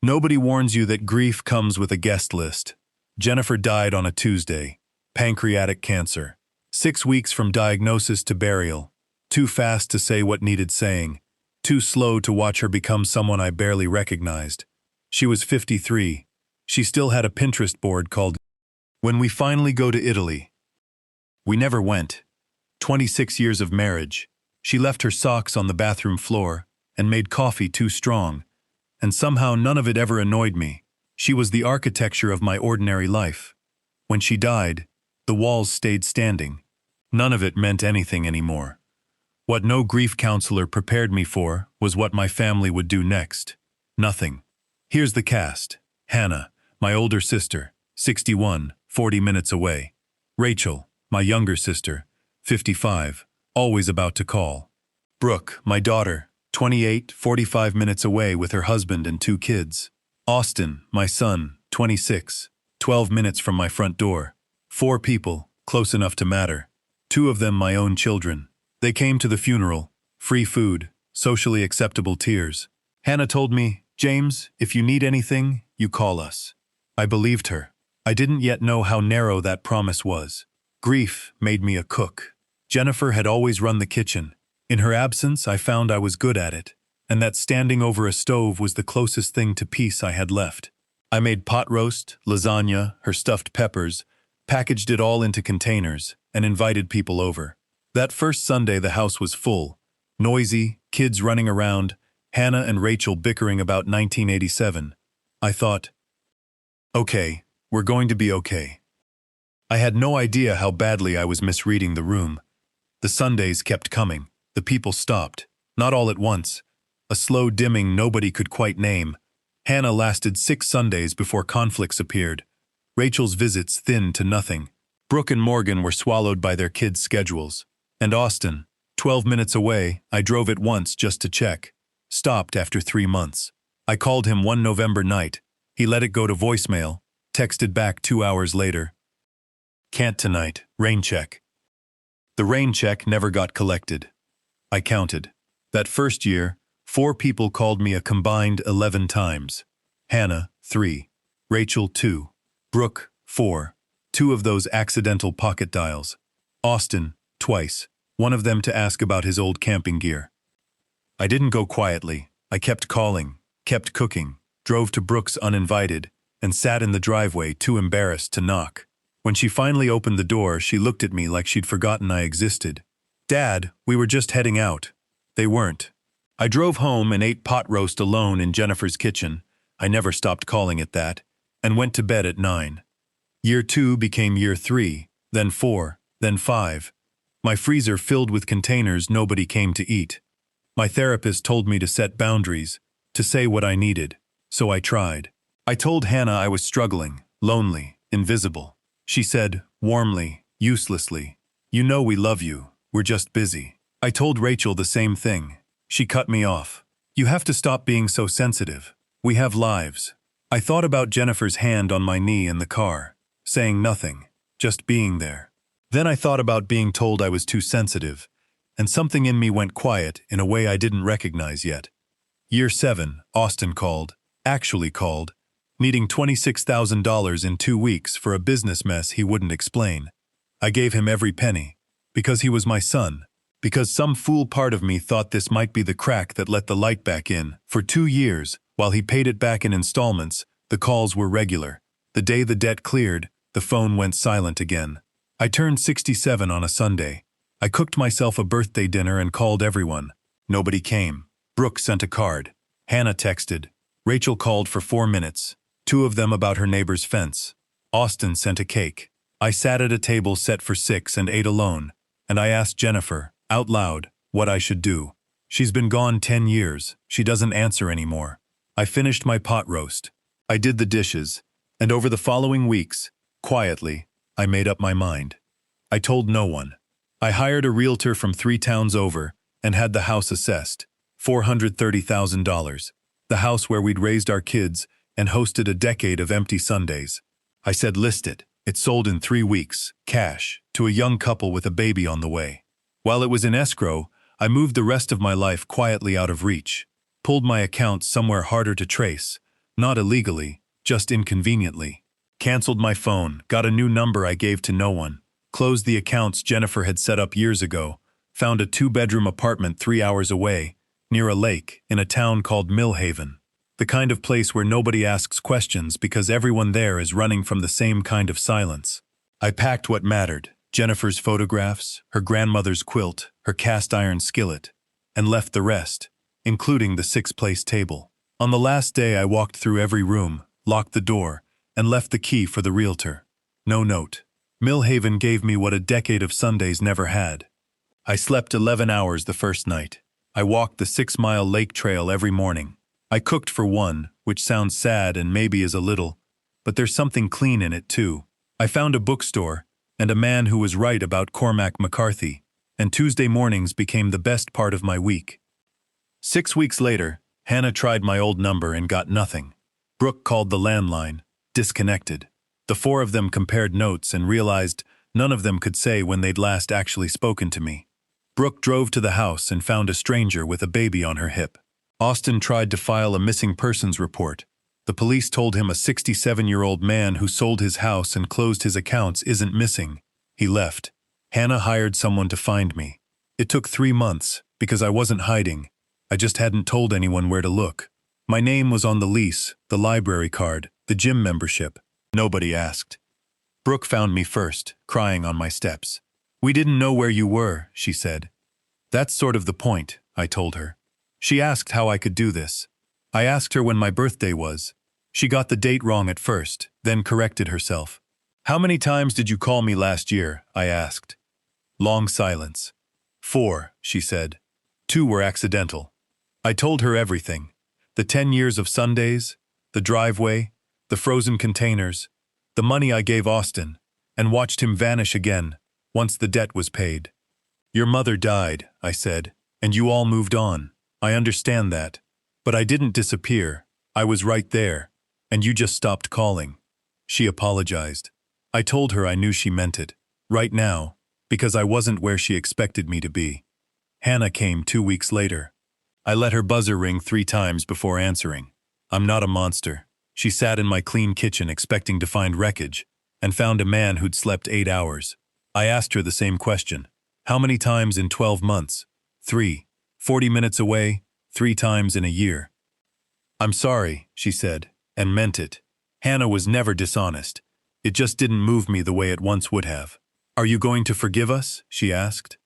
Nobody warns you that grief comes with a guest list. Jennifer died on a Tuesday. Pancreatic cancer. 6 weeks from diagnosis to burial. Too fast to say what needed saying. Too slow to watch her become someone I barely recognized. She was 53. She still had a Pinterest board called When We Finally Go to Italy. We never went. 26 years of marriage. She left her socks on the bathroom floor and made coffee too strong. And somehow none of it ever annoyed me. She was the architecture of my ordinary life. When she died, the walls stayed standing. None of it meant anything anymore. What no grief counselor prepared me for was what my family would do next. Nothing. Here's the cast. Hannah, my older sister, 61, 40 minutes away. Rachel, my younger sister, 55, always about to call. Brooke, my daughter, 28, 45 minutes away with her husband and 2 kids. Austin, my son, 26, 12 minutes from my front door. 4 people, close enough to matter. 2 of them my own children. They came to the funeral. Free food, socially acceptable tears. Hannah told me, "James, if you need anything, you call us." I believed her. I didn't yet know how narrow that promise was. Grief made me a cook. Jennifer had always run the kitchen. In her absence, I found I was good at it, and that standing over a stove was the closest thing to peace I had left. I made pot roast, lasagna, her stuffed peppers, packaged it all into containers, and invited people over. That first Sunday the house was full. Noisy, kids running around, Hannah and Rachel bickering about 1987. I thought, okay, we're going to be okay. I had no idea how badly I was misreading the room. The Sundays kept coming. The people stopped. Not all at once. A slow dimming nobody could quite name. Hannah lasted 6 Sundays before conflicts appeared. Rachel's visits thinned to nothing. Brooke and Morgan were swallowed by their kids' schedules. And Austin, 12 minutes away, I drove it once just to check. Stopped after 3 months. I called him one November night. He let it go to voicemail, texted back 2 hours later. "Can't tonight, rain check." The rain check never got collected. I counted. That first year, 4 people called me a combined 11 times. Hannah, 3. Rachel, 2. Brooke, 4. 2 of those accidental pocket dials. Austin, twice. One of them to ask about his old camping gear. I didn't go quietly. I kept calling, kept cooking, drove to Brooke's uninvited, and sat in the driveway too embarrassed to knock. When she finally opened the door, she looked at me like she'd forgotten I existed. "Dad, we were just heading out." They weren't. I drove home and ate pot roast alone in Jennifer's kitchen. I never stopped calling it that, and went to bed at 9. Year 2 became year 3, then 4, then 5. My freezer filled with containers nobody came to eat. My therapist told me to set boundaries, to say what I needed, so I tried. I told Hannah I was struggling, lonely, invisible. She said, warmly, uselessly, "You know we love you, we're just busy." I told Rachel the same thing. She cut me off. "You have to stop being so sensitive. We have lives." I thought about Jennifer's hand on my knee in the car, saying nothing, just being there. Then I thought about being told I was too sensitive, and something in me went quiet in a way I didn't recognize yet. Year 7, Austin called, actually called, needing $26,000 in 2 weeks for a business mess he wouldn't explain. I gave him every penny, because he was my son, because some fool part of me thought this might be the crack that let the light back in. For 2 years, while he paid it back in installments, the calls were regular. The day the debt cleared, the phone went silent again. I turned 67 on a Sunday. I cooked myself a birthday dinner and called everyone. Nobody came. Brooke sent a card. Hannah texted. Rachel called for 4 minutes, 2 of them about her neighbor's fence. Austin sent a cake. I sat at a table set for 6 and ate alone, and I asked Jennifer, out loud, what I should do. She's been gone 10 years. She doesn't answer anymore. I finished my pot roast. I did the dishes, and over the following weeks, quietly, I made up my mind. I told no one. I hired a realtor from 3 towns over and had the house assessed, $430,000. The house where we'd raised our kids and hosted a decade of empty Sundays. I said list it. It sold in 3 weeks, cash, to a young couple with a baby on the way. While it was in escrow, I moved the rest of my life quietly out of reach, pulled my accounts somewhere harder to trace, Not illegally, just inconveniently. Cancelled my phone, got a new number I gave to no one, closed the accounts Jennifer had set up years ago, found a 2-bedroom apartment 3 hours away, near a lake, in a town called Millhaven. The kind of place where nobody asks questions because everyone there is running from the same kind of silence. I packed what mattered, Jennifer's photographs, her grandmother's quilt, her cast-iron skillet, and left the rest, including the 6-place table. On the last day I walked through every room, locked the door, and left the key for the realtor. No note. Millhaven gave me what a decade of Sundays never had. I slept 11 hours the first night. I walked the 6-mile lake trail every morning. I cooked for one, which sounds sad and maybe is a little, but there's something clean in it too. I found a bookstore, and a man who was right about Cormac McCarthy, and Tuesday mornings became the best part of my week. 6 weeks later, Hannah tried my old number and got nothing. Brooke called the landline, disconnected. The 4 of them compared notes and realized none of them could say when they'd last actually spoken to me. Brooke drove to the house and found a stranger with a baby on her hip. Austin tried to file a missing persons report. The police told him a 67-year-old man who sold his house and closed his accounts isn't missing. He left. Hannah hired someone to find me. It took 3 months, because I wasn't hiding. I just hadn't told anyone where to look. My name was on the lease, the library card, the gym membership. Nobody asked. Brooke found me first, crying on my steps. "We didn't know where you were," she said. "That's sort of the point," I told her. She asked how I could do this. I asked her when my birthday was. She got the date wrong at first, then corrected herself. "How many times did you call me last year?" I asked. Long silence. 4, she said. 2 were accidental. I told her everything. The 10 years of Sundays, the driveway, the frozen containers, the money I gave Austin, and watched him vanish again, once the debt was paid. "Your mother died," I said, "and you all moved on. I understand that. But I didn't disappear. I was right there, and you just stopped calling." She apologized. I told her I knew she meant it. Right now, because I wasn't where she expected me to be. Hannah came 2 weeks later. I let her buzzer ring 3 times before answering. I'm not a monster. She sat in my clean kitchen expecting to find wreckage, and found a man who'd slept 8 hours. I asked her the same question. How many times in 12 months? 3. 40 minutes away, 3 times in a year. "I'm sorry," she said, and meant it. Hannah was never dishonest. It just didn't move me the way it once would have. "Are you going to forgive us?" she asked.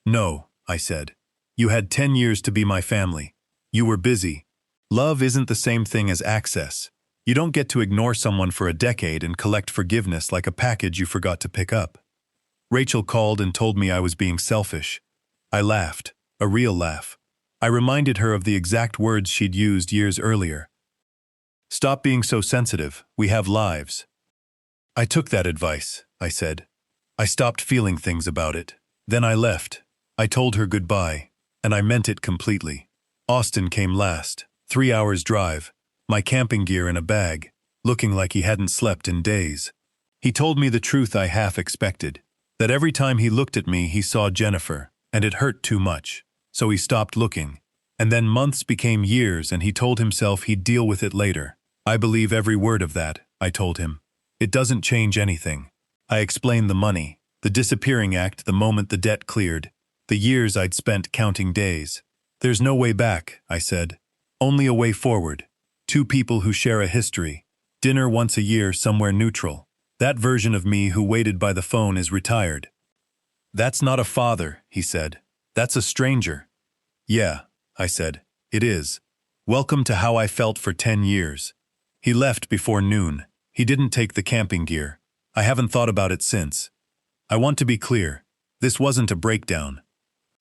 "No," I said. "You had 10 years to be my family. You were busy. Love isn't the same thing as access. You don't get to ignore someone for a decade and collect forgiveness like a package you forgot to pick up." Rachel called and told me I was being selfish. I laughed, a real laugh. I reminded her of the exact words she'd used years earlier. "Stop being so sensitive, we have lives." I took that advice, I said. I stopped feeling things about it. Then I left. I told her goodbye, and I meant it completely. Austin came last, 3 hours drive, my camping gear in a bag, looking like he hadn't slept in days. He told me the truth I half expected, that every time he looked at me he saw Jennifer, and it hurt too much, so he stopped looking. And then months became years and he told himself he'd deal with it later. I believe every word of that, I told him. It doesn't change anything. I explained the money, the disappearing act the moment the debt cleared, the years I'd spent counting days. There's no way back, I said. Only a way forward. 2 people who share a history. Dinner once a year somewhere neutral. That version of me who waited by the phone is retired. "That's not a father," he said. "That's a stranger." "Yeah," I said. "It is. Welcome to how I felt for 10 years. He left before noon. He didn't take the camping gear. I haven't thought about it since. I want to be clear. This wasn't a breakdown.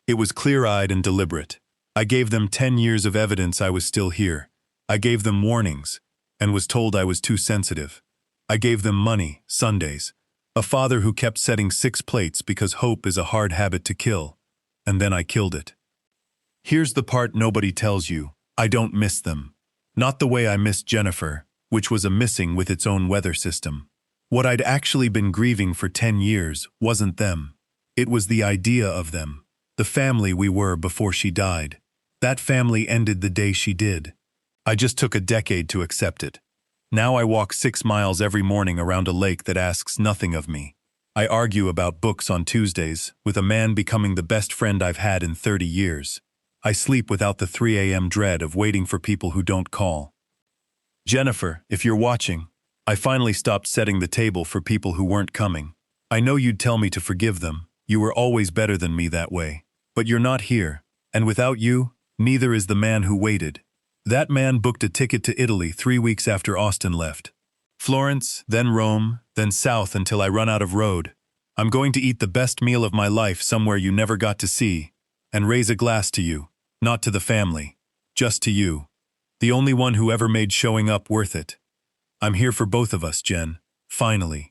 It was clear-eyed and deliberate. I gave them 10 years of evidence I was still here. I gave them warnings, and was told I was too sensitive. I gave them money, Sundays. A father who kept setting 6 plates because hope is a hard habit to kill. And then I killed it. Here's the part nobody tells you. I don't miss them. Not the way I missed Jennifer, which was a missing with its own weather system. What I'd actually been grieving for 10 years wasn't them. It was the idea of them. The family we were before she died. That family ended the day she did. I just took a decade to accept it. Now I walk 6 miles every morning around a lake that asks nothing of me. I argue about books on Tuesdays, with a man becoming the best friend I've had in 30 years. I sleep without the 3 a.m. dread of waiting for people who don't call. Jennifer, if you're watching, I finally stopped setting the table for people who weren't coming. I know you'd tell me to forgive them. You were always better than me that way. But you're not here, and without you, neither is the man who waited. That man booked a ticket to Italy 3 weeks after Austin left. Florence, then Rome, then south until I run out of road. I'm going to eat the best meal of my life somewhere you never got to see, and raise a glass to you, not to the family, just to you. The only one who ever made showing up worth it. I'm here for both of us, Jen, finally.